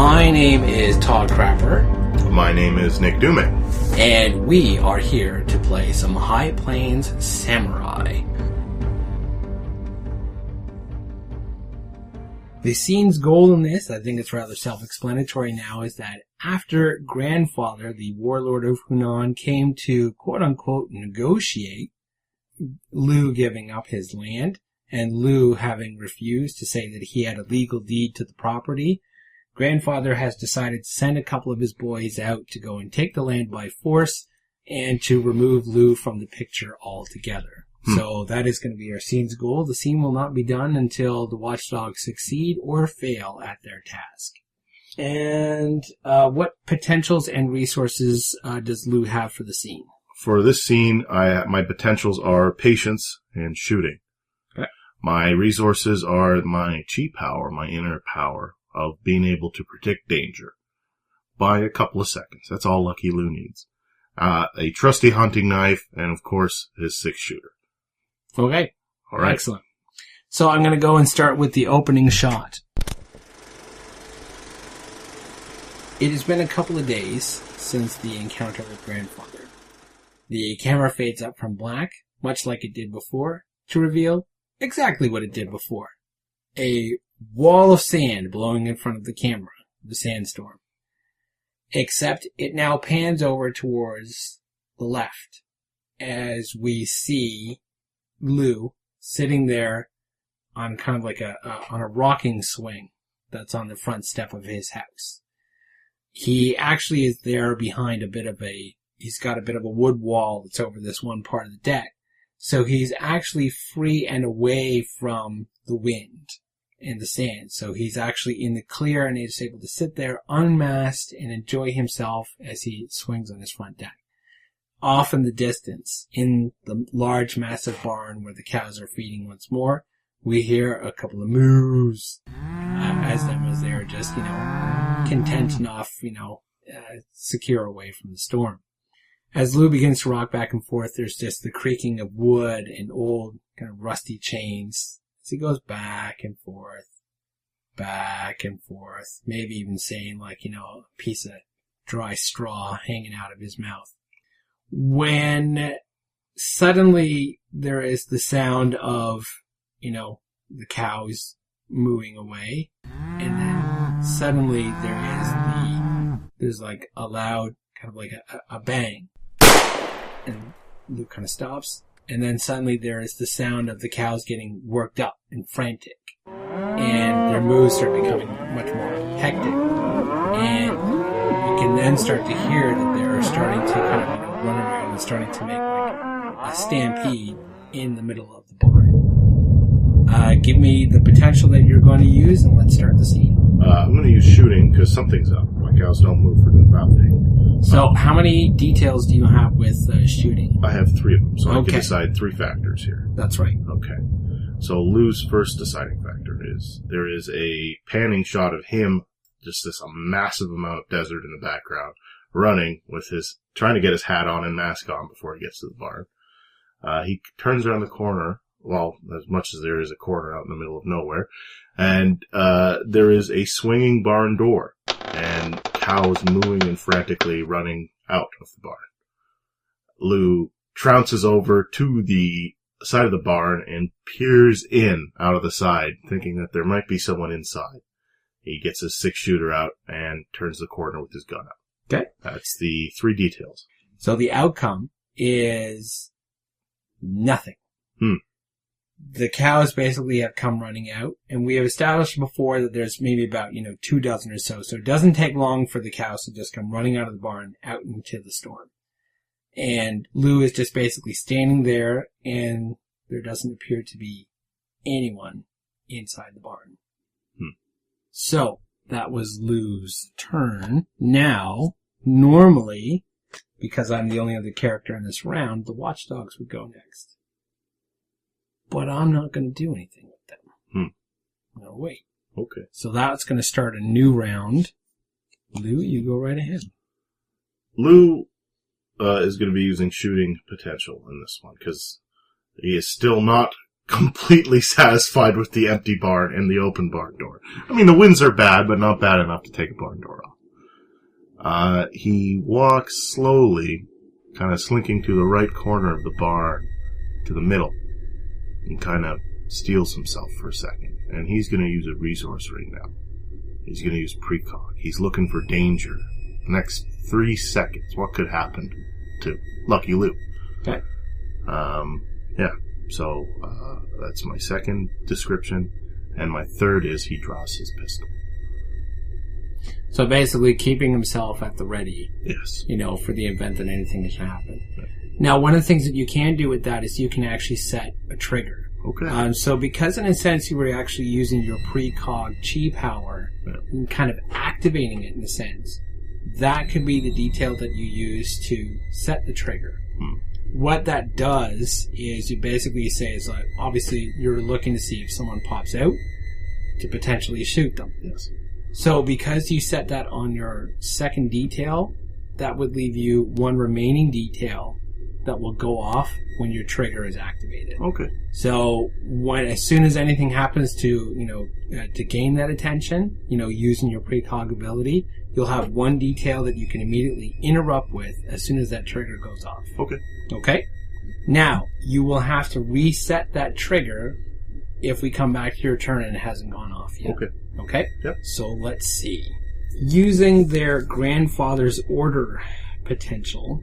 My name is Todd Crapper. My name is Nick Dume. And we are here to play some High Plains Samurai. The scene's goal in this, I think it's rather self-explanatory now, is that after Grandfather, the warlord of Hunan, came to quote-unquote negotiate, Liu giving up his land, and Liu having refused to say that he had a legal deed to the property, Grandfather has decided to send a couple of his boys out to go and take the land by force and to remove Liu from the picture altogether. So that is going to be our scene's goal. The scene will not be done until the Watchdogs succeed or fail at their task. And what potentials and resources does Liu have for the scene? For this scene, my potentials are patience and shooting. Okay. My resources are my chi power, my inner power of being able to predict danger by a couple of seconds. That's all Lucky Liu needs. A trusty hunting knife, and of course, his 6-shooter. Okay. All right. Excellent. So I'm going to go and start with the opening shot. It has been a couple of days since the encounter with Grandfather. The camera fades up from black, much like it did before, to reveal exactly what it did before. A wall of sand blowing in front of the camera, the sandstorm. Except it now pans over towards the left as we see Liu sitting there on kind of like on a rocking swing that's on the front step of his house. He actually is there behind he's got a bit of a wood wall that's over this one part of the deck. So he's actually free and away from the wind and the sand. So he's actually in the clear and he's able to sit there unmasked and enjoy himself as he swings on his front deck. Off in the distance, in the large, massive barn where the cows are feeding once more, we hear a couple of moos as they're just, content enough, secure away from the storm. As Liu begins to rock back and forth, there's just the creaking of wood and old, kind of rusty chains as he goes back and forth, maybe even saying a piece of dry straw hanging out of his mouth. When suddenly there is the sound of, the cows mooing away, and then suddenly there's like a loud, kind of like a bang, and Luke kind of stops, and then suddenly there is the sound of the cows getting worked up and frantic, and their moves start becoming much more hectic, and you can then start to hear that they're starting to kind of run around and starting to make like a stampede in the middle of the barn. Give me the potential that you're going to use, and let's start the scene. I'm going to use shooting because something's up. My cows don't move for nothing. So how many details do you have with shooting? I have 3 of them, so I can decide 3 factors here. That's right. Okay. So Liu's first deciding factor is there is a panning shot of him, just this massive amount of desert in the background, running with trying to get his hat on and mask on before he gets to the barn. He turns around the corner, well, as much as there is a corner out in the middle of nowhere, and there is a swinging barn door, and cows mooing and frantically running out of the barn. Liu trounces over to the side of the barn and peers in out of the side, thinking that there might be someone inside. He gets his 6-shooter out and turns the corner with his gun up. Okay. That's the 3 details. So the outcome is nothing. The cows basically have come running out, and we have established before that there's maybe about, 2 dozen or so. So it doesn't take long for the cows to just come running out of the barn out into the storm. And Liu is just basically standing there, and there doesn't appear to be anyone inside the barn. So that was Liu's turn. Now, normally, because I'm the only other character in this round, the Watchdogs would go next. But I'm not going to do anything with them. I'm going to wait. Okay. So that's going to start a new round. Liu, you go right ahead. Liu is going to be using shooting potential in this one, because he is still not completely satisfied with the empty barn and the open barn door. I mean, the winds are bad, but not bad enough to take a barn door off. He walks slowly, kind of slinking to the right corner of the barn, to the middle, and kind of steals himself for a second. And he's going to use a resource right now. He's going to use precog. He's looking for danger. Next 3 seconds, what could happen to Lucky Lou? Okay. Yeah. So, that's my second description. And my third is he draws his pistol. So basically keeping himself at the ready. Yes. For the event that anything can happen. Right. Now, one of the things that you can do with that is you can actually set a trigger. Okay. So because in a sense you were actually using your precog chi power and kind of activating it in a sense, that could be the detail that you use to set the trigger. What that does is you basically say is like, obviously you're looking to see if someone pops out to potentially shoot them. Yes. So because you set that on your second detail, that would leave you one remaining detail that will go off when your trigger is activated. Okay. So as soon as anything happens to, to gain that attention, using your precog ability, you'll have one detail that you can immediately interrupt with as soon as that trigger goes off. Okay. Okay? Now, you will have to reset that trigger if we come back to your turn and it hasn't gone off yet. Okay. Okay? Yep. So let's see. Using their grandfather's order potential,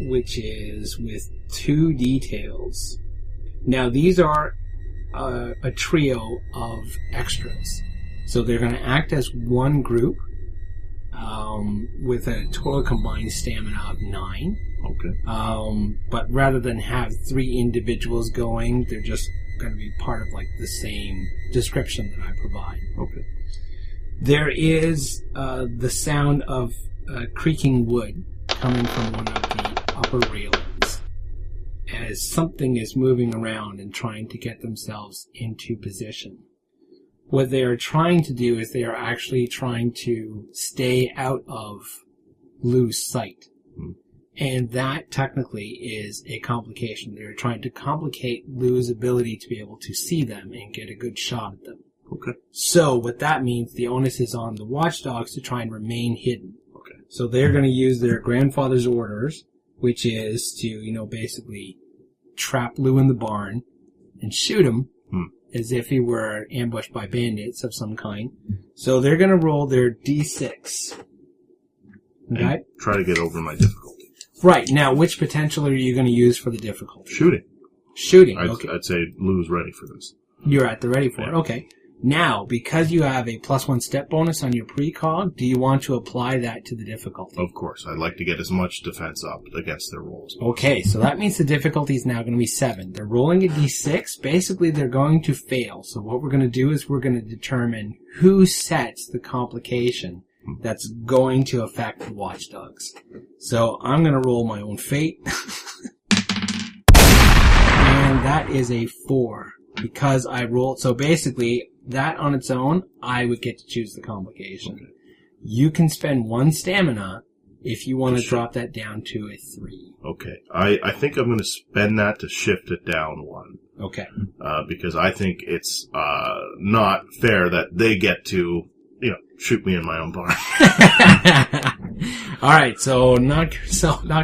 which is with 2 details. Now, these are a trio of extras. So they're going to act as one group with a total combined stamina of 9. Okay. But rather than have 3 individuals going, they're just going to be part of like the same description that I provide. Okay. There is the sound of creaking wood coming from one of the upper railings as something is moving around and trying to get themselves into position. What they are trying to do is they are actually trying to stay out of Lou's sight. And that technically is a complication. They're trying to complicate Lou's ability to be able to see them and get a good shot at them. Okay. So what that means, the onus is on the Watchdogs to try and remain hidden. Okay. So they're going to use their grandfather's orders, which is to, basically trap Lou in the barn and shoot him as if he were ambushed by bandits of some kind. So they're going to roll their D6. Okay? And try to get over my difficulty. Right. Now, which potential are you going to use for the difficulty? Shooting. Shooting, I'd, okay. I'd say Lou's ready for this. You're at the ready for it, okay. Now, because you have a +1 step bonus on your precog, do you want to apply that to the difficulty? Of course. I'd like to get as much defense up against their rolls. Okay, so that means the difficulty is now going to be 7. They're rolling a d6. Basically, they're going to fail. So what we're going to do is we're going to determine who sets the complication that's going to affect the Watchdogs. So I'm going to roll my own fate. And that is a 4. Because I rolled, so basically, that on its own, I would get to choose the complication. Okay. You can spend 1 stamina if you want to drop that down to a 3. Okay. I think I'm going to spend that to shift it down 1. Okay. Because I think it's not fair that they get to, shoot me in my own barn. Alright, so knock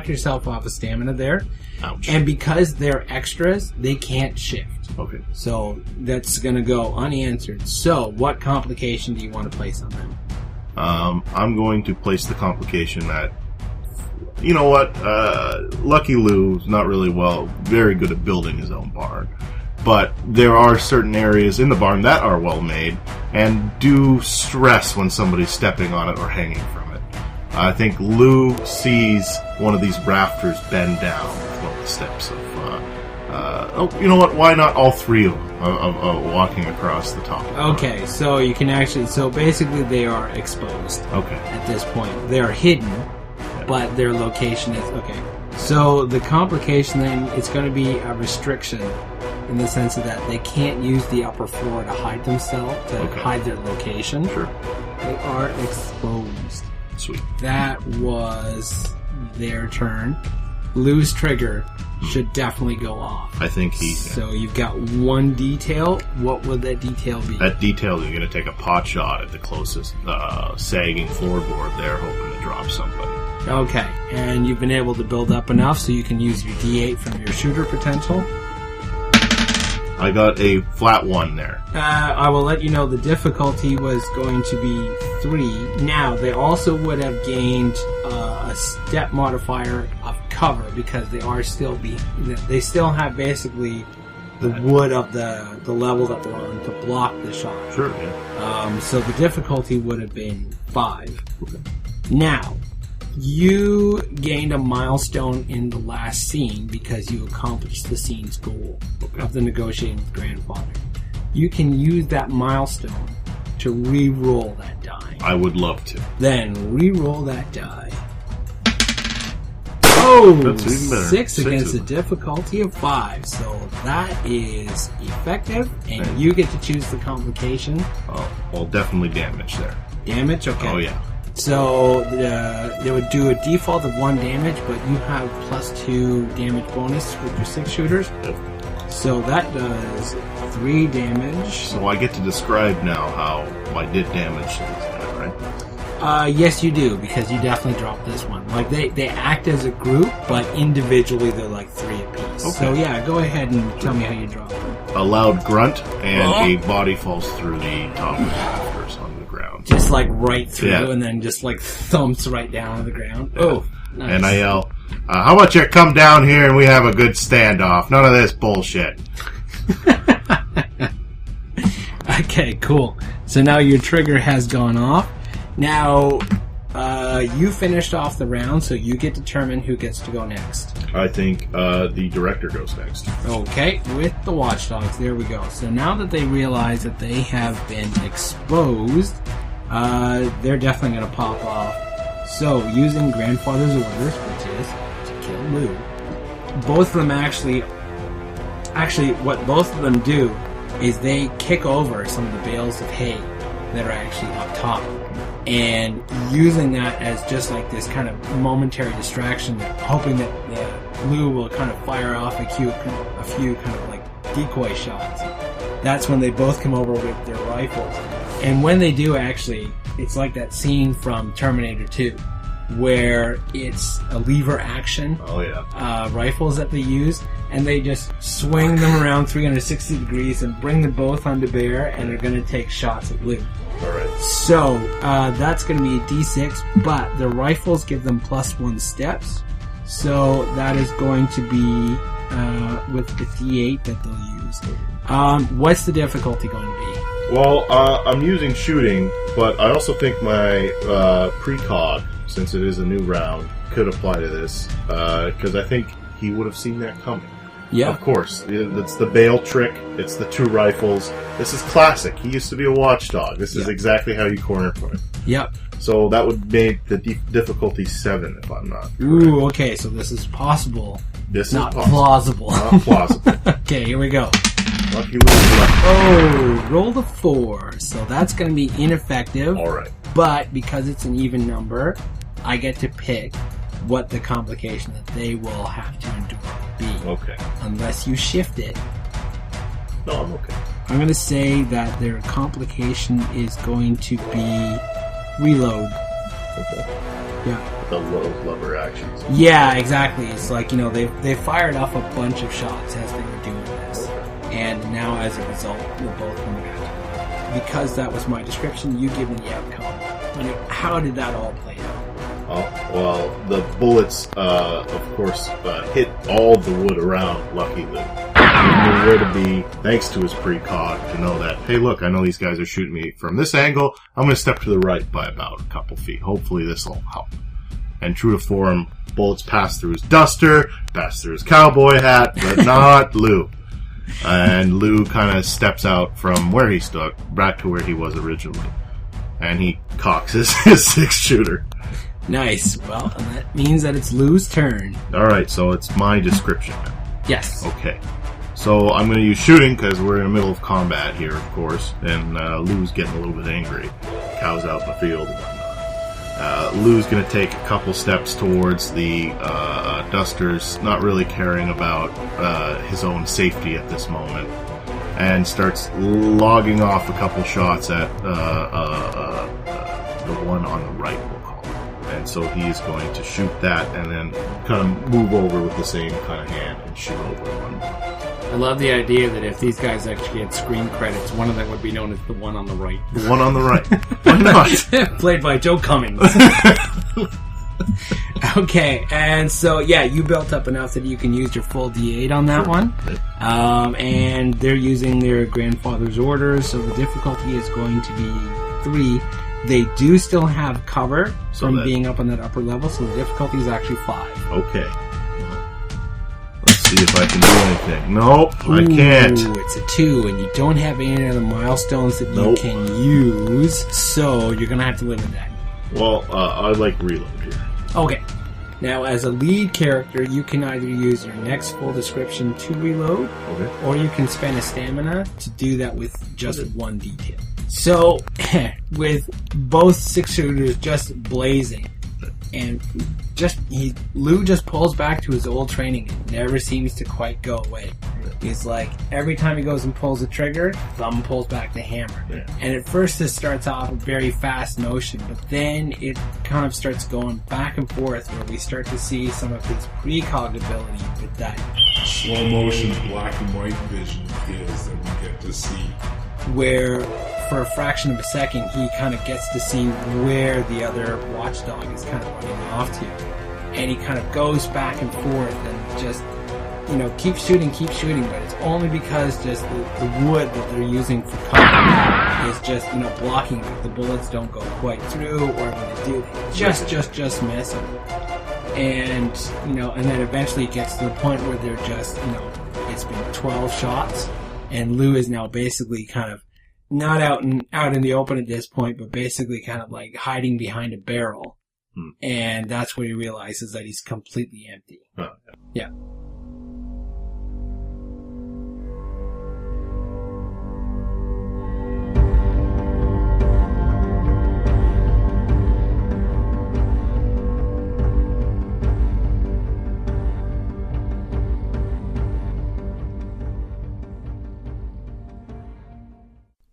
yourself off a stamina there. Ouch. And because they're extras, they can't shift. Okay. So that's going to go unanswered. So what complication do you want to place on them? I'm going to place the complication that, you know what, Lucky Lou's not really very good at building his own barn. But there are certain areas in the barn that are well made and do stress when somebody's stepping on it or hanging from it. I think Lou sees one of these rafters bend down with one of the steps of, you know what, why not all 3 of them walking across the top of the barn? Okay, so you can actually, so basically they are exposed. Okay. At this point. They are hidden, but their location is, okay. So the complication then, it's going to be a restriction in the sense of that they can't use the upper floor to hide themselves, to hide their location. Sure. They are exposed. Sweet. That was their turn. Lou's trigger should definitely go off. I think he... So you've got one detail. What would that detail be? That detail, you're going to take a pot shot at the closest sagging floorboard there, hoping to drop somebody. Okay, and you've been able to build up enough so you can use your D8 from your shooter potential. I got a flat 1 there. I will let you know the difficulty was going to be 3. Now, they also would have gained a step modifier of cover because they still have basically the wood of the level that they're on to block the shot. Sure, yeah. So the difficulty would have been 5. Okay. Now, you gained a milestone in the last scene because you accomplished the scene's goal of the negotiating with grandfather. You can use that milestone to re-roll that die. I would love to. Then re-roll that die. Oh! That's even better. 6 against a difficulty of 5. So that is effective, and you get to choose the complication. Oh, well, definitely damage there. Damage? Okay. Oh, yeah. So they would do a default of 1 damage, but you have +2 damage bonus with your 6 shooters. Yep. So that does 3 damage. So I get to describe now how I did damage to this guy, right? Yes, you do, because you definitely dropped this one. Like they act as a group, but individually they're like 3 apiece. Okay. So yeah, go ahead and tell me how you drop them. A loud grunt, and a body falls through the top of the rafters on the ground. Just like right through, Yeah. and then just like thumps right down on the ground. Yeah. Oh, nice. And I yell, how about you come down here and we have a good standoff? None of this bullshit. Okay, cool. So now your trigger has gone off. Now, you finished off the round, so you get to determine who gets to go next. I think the director goes next. Okay, with the Watchdogs, there we go. So now that they realize that they have been exposed, they're definitely going to pop off. So, using Grandfather's orders, which is to kill Lou, both of them actually, what both of them do is they kick over some of the bales of hay that are actually up top. And using that as just like this kind of momentary distraction, hoping that Lou will kind of fire off a few kind of like decoy shots. That's when they both come over with their rifles. And when they do, actually, it's like that scene from Terminator 2, where it's a lever action rifles that they use, and they just swing them around 360 degrees and bring them both onto bear, and they're going to take shots at Lou. Alright. So, that's going to be a D6, but the rifles give them +1 steps. So, that is going to be with the D8 that they'll use. What's the difficulty going to be? Well, I'm using shooting, but I also think my precog, since it is a new round, could apply to this, because I think he would have seen that coming. Yeah. Of course. It's the bail trick. It's the 2 rifles. This is classic. He used to be a watchdog. This is exactly how you corner for him. Yep. So that would make the difficulty 7, if I'm not correct. Ooh, okay, so this is possible. This not is possible. plausible. Not plausible. Okay, here we go. Lucky Lou's lucky. Oh, rolled a 4. So that's going to be ineffective. Alright. But because it's an even number, I get to pick what the complication that they will have to endure will be. Okay. Unless you shift it. No, I'm okay. I'm going to say that their complication is going to be reload. Okay. Yeah. The lower actions. Yeah, exactly. It's like, they fired off a bunch of shots as they were doing this. And now, as a result, they're both going to have to. Because that was my description, you give me the outcome. How did that all play out? Well, the bullets, of course, hit all the wood around Lucky Lou. He knew where to be, thanks to his precog, to know that, hey, look, I know these guys are shooting me from this angle. I'm going to step to the right by about a couple feet. Hopefully this will help. And true to form, bullets pass through his duster, pass through his cowboy hat, but not Lou. And Lou kind of steps out from where he stood back to where he was originally. And he cocks his 6-shooter. Nice. Well, that means that it's Lou's turn. Alright, so it's my description now. Yes. Okay. So I'm going to use shooting because we're in the middle of combat here, of course. And Lou's getting a little bit angry. Cows out in the field and whatnot. Lou's going to take a couple steps towards the dusters, not really caring about his own safety at this moment, and starts logging off a couple shots at the one on the right, we'll call it. And so he is going to shoot that and then kind of move over with the same kind of hand and shoot over one. I love the idea that if these guys actually had screen credits, one of them would be known as the one on the right. The one on the right. Why not? Played by Joe Cummings. Okay, and so, yeah, you built up enough that you can use your full D8 on that one. And they're using their grandfather's orders, so the difficulty is going to be 3. They do still have cover from being up on that upper level, so the difficulty is actually 5. Okay. Let's see if I can do anything. Nope, I can't. It's a 2, and you don't have any other milestones that you can use, so you're going to have to live with that. Well, I like reload here. Okay. Now, as a lead character, you can either use your next full description to reload, or you can spend a stamina to do that with just one detail. So, with both 6-shooters just blazing, and Lou just pulls back to his old training. It never seems to quite go away. He's like, every time he goes and pulls the trigger, thumb pulls back the hammer. Yeah. And at first it starts off a very fast motion, but then it kind of starts going back and forth where we start to see some of his precog ability with that slow motion black and white vision is that we get to see. Where for a fraction of a second he kind of gets to see where the other watchdog is kind of running off to. And he kind of goes back and forth and just, keep shooting, but it's only because just the wood that they're using for cover is just, blocking it. The bullets don't go quite through, or when they do, they just miss them. And, and then eventually it gets to the point where they're just, it's been 12 shots, and Lou is now basically kind of not out in the open at this point, but basically kind of like hiding behind a barrel. And that's where he realizes that he's completely empty. Oh, yeah.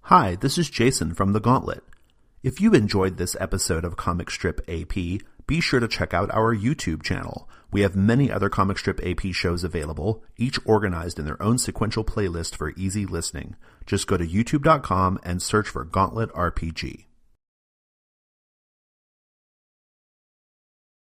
Hi, this is Jason from The Gauntlet. If you enjoyed this episode of Comic Strip AP, be sure to check out our YouTube channel. We have many other Comic Strip AP shows available, each organized in their own sequential playlist for easy listening. Just go to youtube.com and search for Gauntlet RPG.